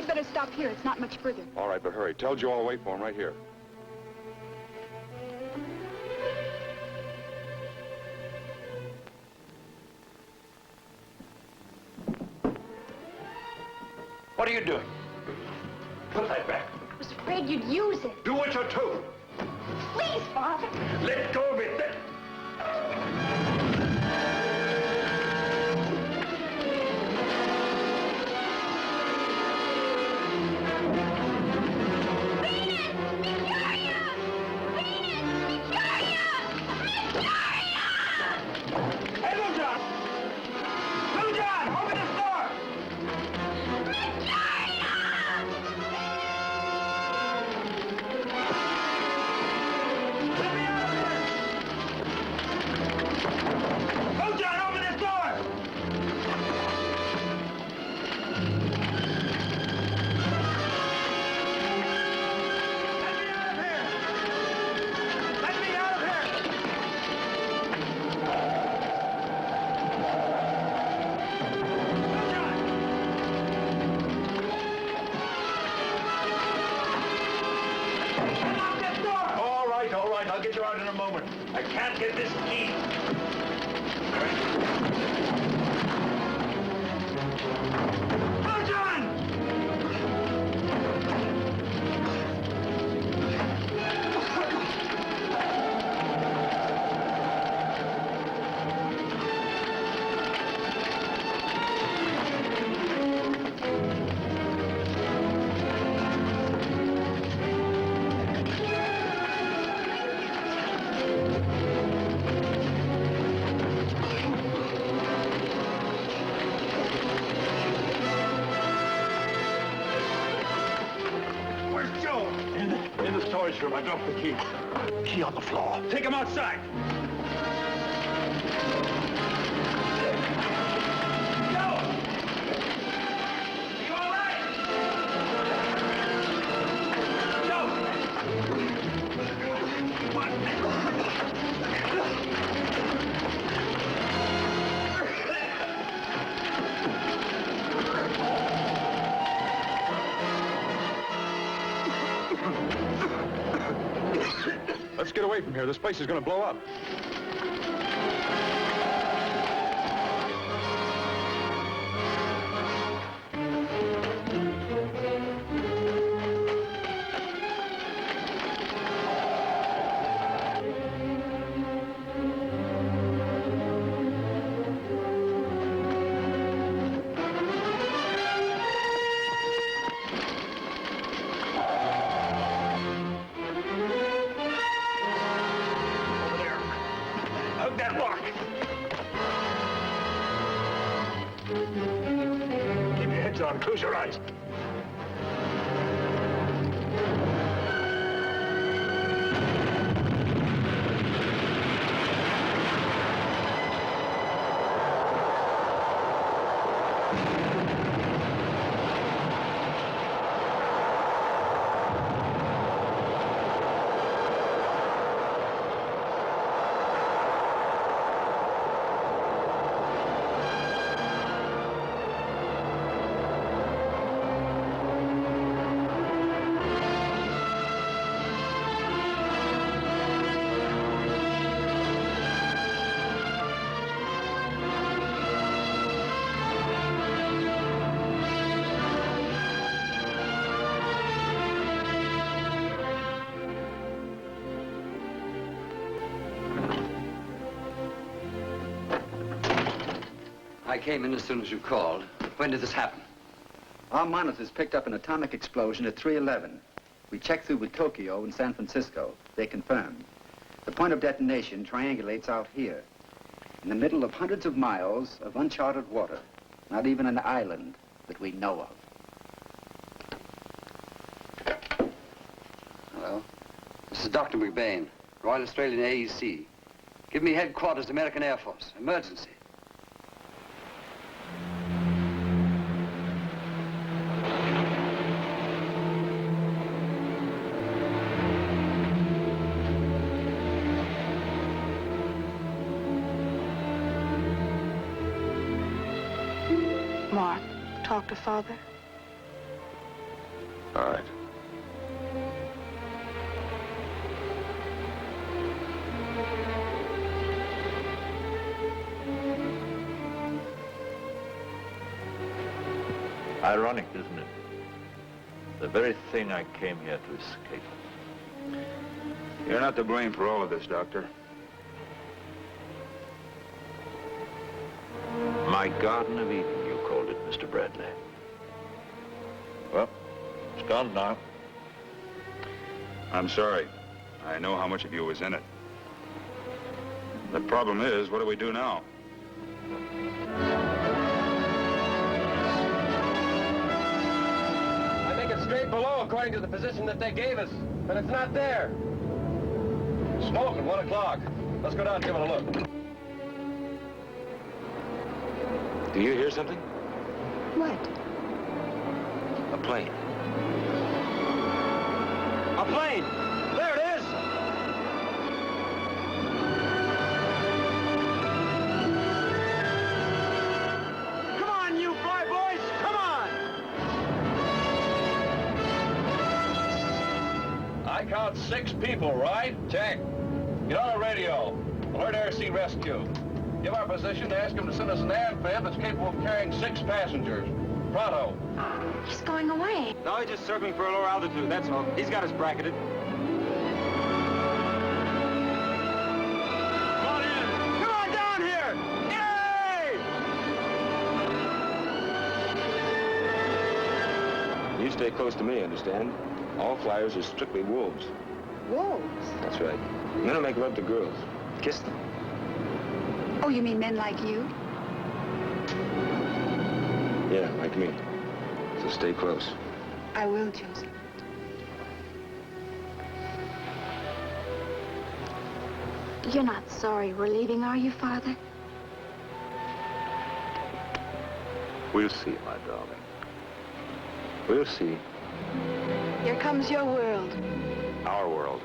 Speaker 5: We'd better stop here. It's not much further.
Speaker 1: All right, but hurry. Tell Joe I'll wait for him right here.
Speaker 3: What are you doing? Put that back.
Speaker 6: I was afraid you'd use it.
Speaker 3: Do what you're told.
Speaker 6: Please, Father.
Speaker 3: Let go of it. All right, I'll get you out in a moment. I can't get this key. In the storage room. I dropped the key. Key on the floor. Take him outside. Go! Are you all right?
Speaker 1: Let's get away from here. This place is going to blow up.
Speaker 3: That lock. Keep your heads on. Close your eyes.
Speaker 9: I came in as soon as you called. When did this happen?
Speaker 10: Our monitors picked up an atomic explosion at 3:11. We checked through with Tokyo and San Francisco. They confirmed. The point of detonation triangulates out here, in the middle of hundreds of miles of uncharted water. Not even an island that we know of.
Speaker 9: Hello? This is Dr. McBain, Royal Australian AEC. Give me headquarters, American Air Force. Emergency.
Speaker 8: Mark, talk to Father.
Speaker 1: All right.
Speaker 3: Ironic, isn't it? The very thing I came here to escape.
Speaker 1: You're not to blame for all of this, Doctor.
Speaker 3: My Garden of Eden, you called it, Mr. Bradley. Well, it's gone now.
Speaker 1: I'm sorry. I know how much of you was in it. The problem is, what do we do now?
Speaker 7: I think it's straight below according to the position that they gave us, but it's not there. Smoke at 1 o'clock. Let's go down and give it a look.
Speaker 2: Do you hear something?
Speaker 5: What?
Speaker 2: A plane.
Speaker 7: A plane! There it is! Come on, you fly boys! Come on! I count 6 people, right? Check. Get on the radio. Alert Air Sea Rescue. Give our position to ask him to send us an amphib that's capable of carrying 6 passengers. Pronto.
Speaker 6: He's going away.
Speaker 7: No, he's just circling for a lower altitude, that's all. He's got us bracketed. Come on in! Come on down here! Yay!
Speaker 2: You stay close to me, understand? All flyers are strictly wolves.
Speaker 5: Wolves?
Speaker 2: That's right. Men will make love to girls. Kiss them.
Speaker 5: Oh, you mean men like you?
Speaker 2: Yeah, like me. So stay close.
Speaker 5: I will, Joseph.
Speaker 6: You're not sorry we're leaving, are you, Father?
Speaker 3: We'll see, my darling.
Speaker 2: We'll see.
Speaker 8: Here comes your world.
Speaker 1: Our world.